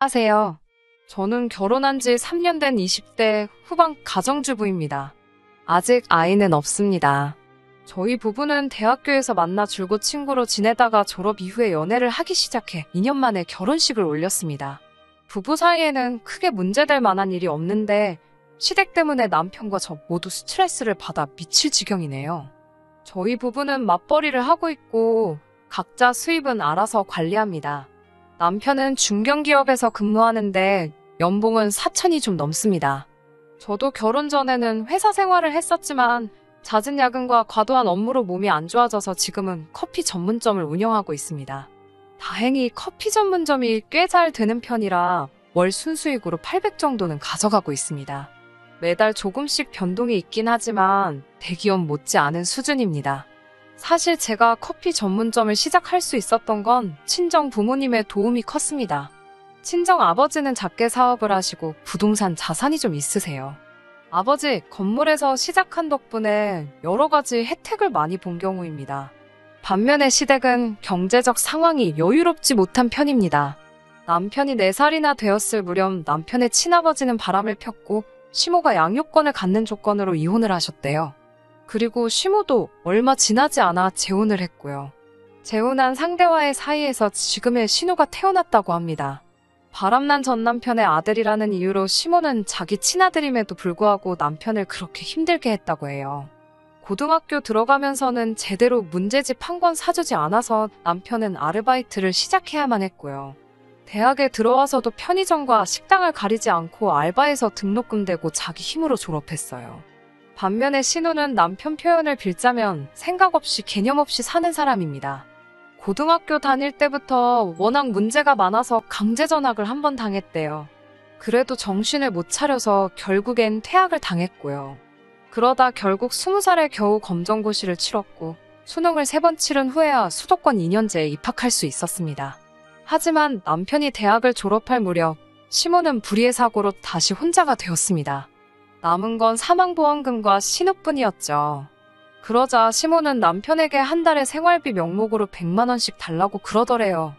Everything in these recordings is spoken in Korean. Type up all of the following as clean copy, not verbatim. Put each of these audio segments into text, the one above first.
하세요. 저는 결혼한 지 3년 된 20대 후반 가정주부입니다. 아직 아이는 없습니다. 저희 부부는 대학교에서 만나 줄곧 친구로 지내다가 졸업 이후에 연애를 하기 시작해 2년 만에 결혼식을 올렸습니다. 부부 사이에는 크게 문제될 만한 일이 없는데 시댁 때문에 남편과 저 모두 스트레스를 받아 미칠 지경이네요. 저희 부부는 맞벌이를 하고 있고 각자 수입은 알아서 관리합니다. 남편은 중견기업에서 근무하는데 연봉은 4천이 좀 넘습니다. 저도 결혼 전에는 회사 생활을 했었지만 잦은 야근과 과도한 업무로 몸이 안 좋아져서 지금은 커피 전문점을 운영하고 있습니다. 다행히 커피 전문점이 꽤 잘 되는 편이라 월 순수익으로 800 정도는 가져가고 있습니다. 매달 조금씩 변동이 있긴 하지만 대기업 못지않은 수준입니다. 사실 제가 커피 전문점을 시작할 수 있었던 건 친정 부모님의 도움이 컸습니다. 친정 아버지는 작게 사업을 하시고 부동산 자산이 좀 있으세요. 아버지 건물에서 시작한 덕분에 여러 가지 혜택을 많이 본 경우입니다. 반면에 시댁은 경제적 상황이 여유롭지 못한 편입니다. 남편이 4살이나 되었을 무렵 남편의 친아버지는 바람을 폈고 시모가 양육권을 갖는 조건으로 이혼을 하셨대요. 그리고 시모도 얼마 지나지 않아 재혼을 했고요. 재혼한 상대와의 사이에서 지금의 신우가 태어났다고 합니다. 바람난 전 남편의 아들이라는 이유로 시모는 자기 친아들임에도 불구하고 남편을 그렇게 힘들게 했다고 해요. 고등학교 들어가면서는 제대로 문제집 한 권 사주지 않아서 남편은 아르바이트를 시작해야만 했고요. 대학에 들어와서도 편의점과 식당을 가리지 않고 알바해서 등록금 대고 자기 힘으로 졸업했어요. 반면에 신우는 남편 표현을 빌자면 생각 없이 개념 없이 사는 사람입니다. 고등학교 다닐 때부터 워낙 문제가 많아서 강제 전학을 한 번 당했대요. 그래도 정신을 못 차려서 결국엔 퇴학을 당했고요. 그러다 결국 20살에 겨우 검정고시를 치렀고 수능을 3번 치른 후에야 수도권 2년제에 입학할 수 있었습니다. 하지만 남편이 대학을 졸업할 무렵 시모는 불의의 사고로 다시 혼자가 되었습니다. 남은 건 사망보험금과 신우뿐이었죠. 그러자 시모는 남편에게 한 달에 생활비 명목으로 100만 원씩 달라고 그러더래요.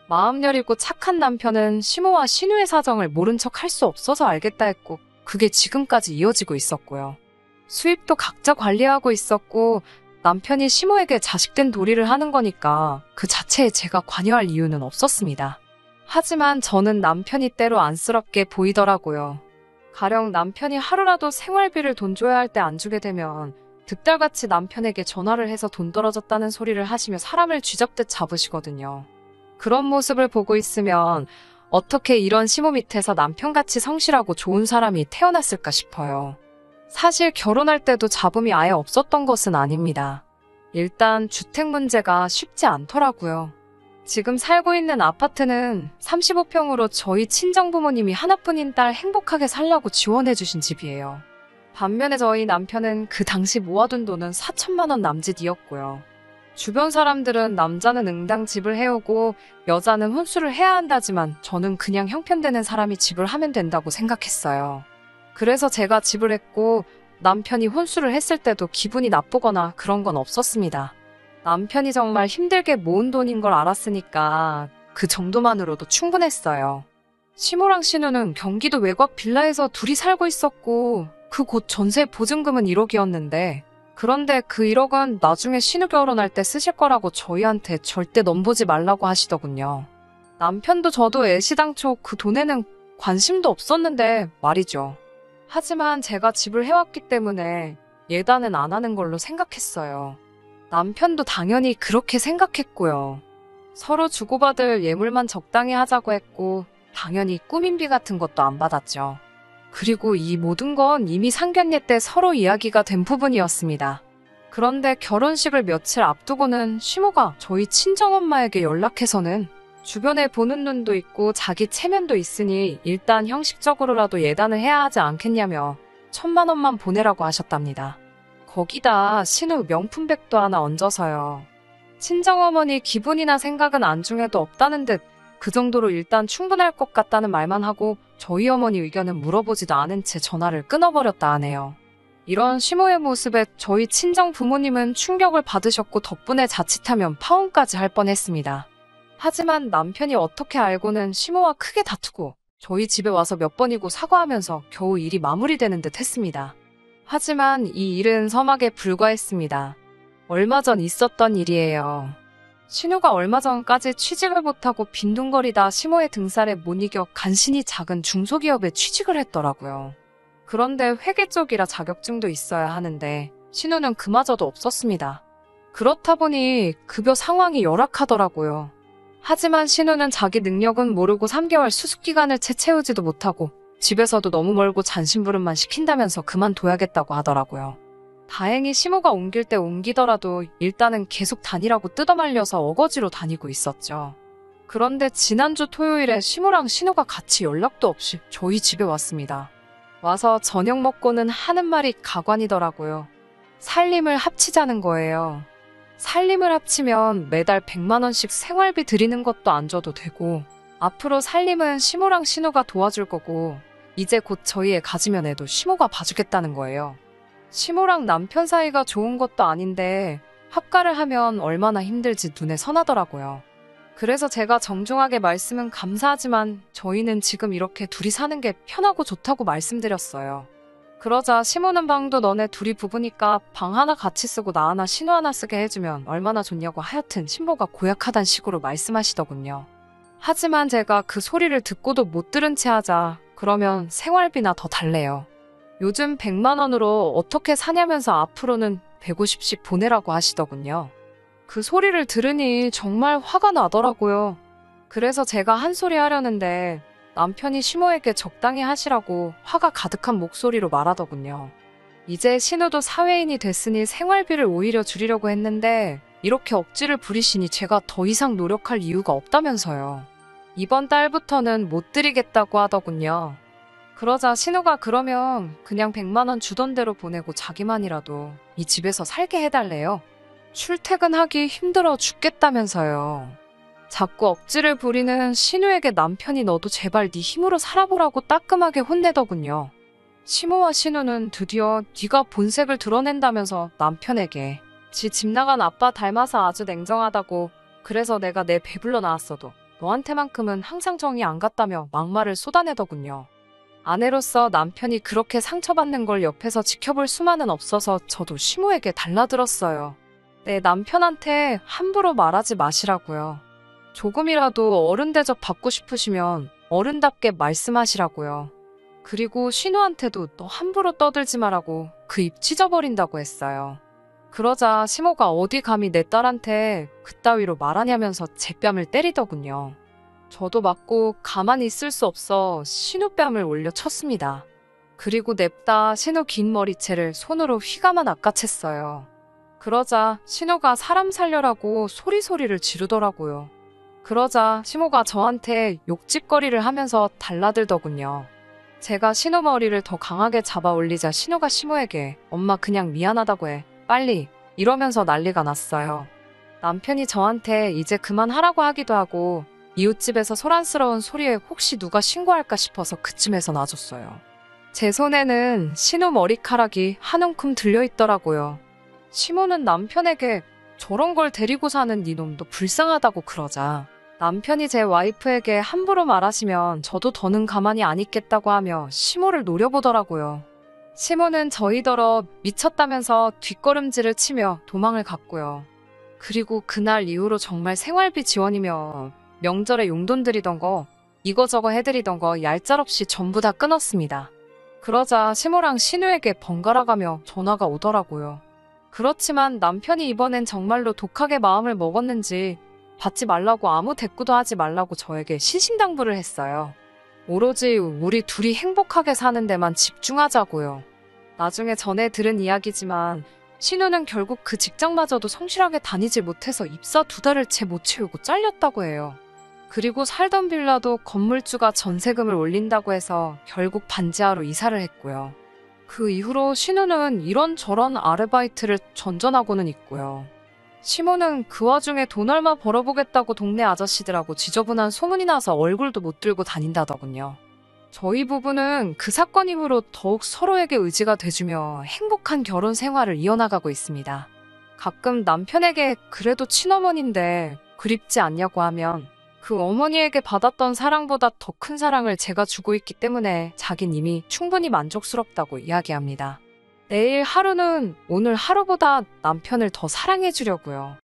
마음 여리고 착한 남편은 시모와 신우의 사정을 모른 척 할 수 없어서 알겠다 했고 그게 지금까지 이어지고 있었고요. 수입도 각자 관리하고 있었고 남편이 시모에게 자식된 도리를 하는 거니까 그 자체에 제가 관여할 이유는 없었습니다. 하지만 저는 남편이 때로 안쓰럽게 보이더라고요. 가령 남편이 하루라도 생활비를 돈 줘야 할 때 안 주게 되면 득달같이 남편에게 전화를 해서 돈 떨어졌다는 소리를 하시며 사람을 쥐잡듯 잡으시거든요. 그런 모습을 보고 있으면 어떻게 이런 시모 밑에서 남편같이 성실하고 좋은 사람이 태어났을까 싶어요. 사실 결혼할 때도 잡음이 아예 없었던 것은 아닙니다. 일단 주택 문제가 쉽지 않더라고요. 지금 살고 있는 아파트는 35평으로 저희 친정부모님이 하나뿐인 딸 행복하게 살라고 지원해주신 집이에요. 반면에 저희 남편은 그 당시 모아둔 돈은 4천만 원 남짓이었고요. 주변 사람들은 남자는 응당 집을 해오고 여자는 혼수를 해야 한다지만 저는 그냥 형편되는 사람이 집을 하면 된다고 생각했어요. 그래서 제가 집을 했고 남편이 혼수를 했을 때도 기분이 나쁘거나 그런 건 없었습니다. 남편이 정말 힘들게 모은 돈인 걸 알았으니까 그 정도만으로도 충분했어요. 시모랑 신우는 경기도 외곽 빌라에서 둘이 살고 있었고 그 곳 전세 보증금은 1억이었는데 그런데 그 1억은 나중에 신우 결혼할 때 쓰실 거라고 저희한테 절대 넘보지 말라고 하시더군요. 남편도 저도 애시당초 그 돈에는 관심도 없었는데 말이죠. 하지만 제가 집을 해왔기 때문에 예단은 안 하는 걸로 생각했어요. 남편도 당연히 그렇게 생각했고요. 서로 주고받을 예물만 적당히 하자고 했고 당연히 꾸민비 같은 것도 안 받았죠. 그리고 이 모든 건 이미 상견례 때 서로 이야기가 된 부분이었습니다. 그런데 결혼식을 며칠 앞두고는 시모가 저희 친정엄마에게 연락해서는 주변에 보는 눈도 있고 자기 체면도 있으니 일단 형식적으로라도 예단을 해야 하지 않겠냐며 1,000만 원만 보내라고 하셨답니다. 거기다 신우 명품백도 하나 얹어서요. 친정어머니 기분이나 생각은 안중에도 없다는 듯 그 정도로 일단 충분할 것 같다는 말만 하고 저희 어머니 의견은 물어보지도 않은 채 전화를 끊어버렸다 하네요. 이런 시모의 모습에 저희 친정 부모님은 충격을 받으셨고 덕분에 자칫하면 파혼까지 할 뻔했습니다. 하지만 남편이 어떻게 알고는 시모와 크게 다투고 저희 집에 와서 몇 번이고 사과하면서 겨우 일이 마무리되는 듯 했습니다. 하지만 이 일은 서막에 불과했습니다. 얼마 전 있었던 일이에요. 신우가 얼마 전까지 취직을 못하고 빈둥거리다 시모의 등살에 못 이겨 간신히 작은 중소기업에 취직을 했더라고요. 그런데 회계 쪽이라 자격증도 있어야 하는데 신우는 그마저도 없었습니다. 그렇다 보니 급여 상황이 열악하더라고요. 하지만 신우는 자기 능력은 모르고 3개월 수습기간을 채 채우지도 못하고 집에서도 너무 멀고 잔심부름만 시킨다면서 그만둬야겠다고 하더라고요. 다행히 시모가 옮길 때 옮기더라도 일단은 계속 다니라고 뜯어말려서 어거지로 다니고 있었죠. 그런데 지난주 토요일에 시모랑 신우가 같이 연락도 없이 저희 집에 왔습니다. 와서 저녁 먹고는 하는 말이 가관이더라고요. 살림을 합치자는 거예요. 살림을 합치면 매달 100만 원씩 생활비 드리는 것도 안 줘도 되고 앞으로 살림은 시모랑 신우가 도와줄 거고 이제 곧 저희 애 가지면 애도 시모가 봐주겠다는 거예요. 시모랑 남편 사이가 좋은 것도 아닌데 합가를 하면 얼마나 힘들지 눈에 선하더라고요. 그래서 제가 정중하게 말씀은 감사하지만 저희는 지금 이렇게 둘이 사는 게 편하고 좋다고 말씀드렸어요. 그러자 시모는 방도 너네 둘이 부부니까 방 하나 같이 쓰고 나 하나 신우 하나 쓰게 해주면 얼마나 좋냐고 하여튼 신모가 고약하단 식으로 말씀하시더군요. 하지만 제가 그 소리를 듣고도 못 들은 채 하자 그러면 생활비나 더 달래요. 요즘 100만 원으로 어떻게 사냐면서 앞으로는 150씩 보내라고 하시더군요. 그 소리를 들으니 정말 화가 나더라고요. 그래서 제가 한 소리 하려는데 남편이 시모에게 적당히 하시라고 화가 가득한 목소리로 말하더군요. 이제 신우도 사회인이 됐으니 생활비를 오히려 줄이려고 했는데 이렇게 억지를 부리시니 제가 더 이상 노력할 이유가 없다면서요. 이번 달부터는 못 드리겠다고 하더군요. 그러자 신우가 그러면 그냥 100만 원 주던 대로 보내고 자기만이라도 이 집에서 살게 해달래요. 출퇴근하기 힘들어 죽겠다면서요. 자꾸 억지를 부리는 신우에게 남편이 너도 제발 네 힘으로 살아보라고 따끔하게 혼내더군요. 시모와 신우는 드디어 네가 본색을 드러낸다면서 남편에게 지 집 나간 아빠 닮아서 아주 냉정하다고 그래서 내가 내 배불러 나왔어도 너한테만큼은 항상 정이 안 갔다며 막말을 쏟아내더군요. 아내로서 남편이 그렇게 상처받는 걸 옆에서 지켜볼 수만은 없어서 저도 시모에게 달라들었어요. 내 남편한테 함부로 말하지 마시라고요. 조금이라도 어른 대접 받고 싶으시면 어른답게 말씀하시라고요. 그리고 신우한테도 너 함부로 떠들지 말라고 그 입 찢어버린다고 했어요. 그러자 시모가 어디 감히 내 딸한테 그따위로 말하냐면서 제 뺨을 때리더군요. 저도 맞고 가만히 있을 수 없어 신우 뺨을 올려 쳤습니다. 그리고 냅다 신우 긴 머리채를 손으로 휘감아 낚아챘어요. 그러자 신우가 사람 살려라고 소리소리를 지르더라고요. 그러자 시모가 저한테 욕짓거리를 하면서 달라들더군요. 제가 신우 머리를 더 강하게 잡아 올리자 신우가 시모에게 엄마 그냥 미안하다고 해. 빨리. 이러면서 난리가 났어요. 남편이 저한테 이제 그만하라고 하기도 하고 이웃집에서 소란스러운 소리에 혹시 누가 신고할까 싶어서 그쯤에서 놔줬어요. 제 손에는 신우 머리카락이 한 움큼 들려있더라고요. 시모는 남편에게 저런 걸 데리고 사는 네 놈도 불쌍하다고 그러자 남편이 제 와이프에게 함부로 말하시면 저도 더는 가만히 안 있겠다고 하며 시모를 노려보더라고요. 시모는 저희더러 미쳤다면서 뒷걸음질을 치며 도망을 갔고요. 그리고 그날 이후로 정말 생활비 지원이며 명절에 용돈 드리던 거 이거저거 해드리던 거 얄짤없이 전부 다 끊었습니다. 그러자 시모랑 신우에게 번갈아가며 전화가 오더라고요. 그렇지만 남편이 이번엔 정말로 독하게 마음을 먹었는지 받지 말라고 아무 대꾸도 하지 말라고 저에게 신신당부를 했어요. 오로지 우리 둘이 행복하게 사는 데만 집중하자고요. 나중에 전에 들은 이야기지만 신우는 결국 그 직장마저도 성실하게 다니지 못해서 입사 2달을 채 못 채우고 잘렸다고 해요. 그리고 살던 빌라도 건물주가 전세금을 올린다고 해서 결국 반지하로 이사를 했고요. 그 이후로 신우는 이런저런 아르바이트를 전전하고는 있고요. 시모는 그 와중에 돈 얼마 벌어보겠다고 동네 아저씨들하고 지저분한 소문이 나서 얼굴도 못 들고 다닌다더군요. 저희 부부는 그 사건 이후로 더욱 서로에게 의지가 돼주며 행복한 결혼 생활을 이어나가고 있습니다. 가끔 남편에게 그래도 친어머니인데 그립지 않냐고 하면 그 어머니에게 받았던 사랑보다 더 큰 사랑을 제가 주고 있기 때문에 자긴 이미 충분히 만족스럽다고 이야기합니다. 내일 하루는 오늘 하루보다 남편을 더 사랑해 주려고요.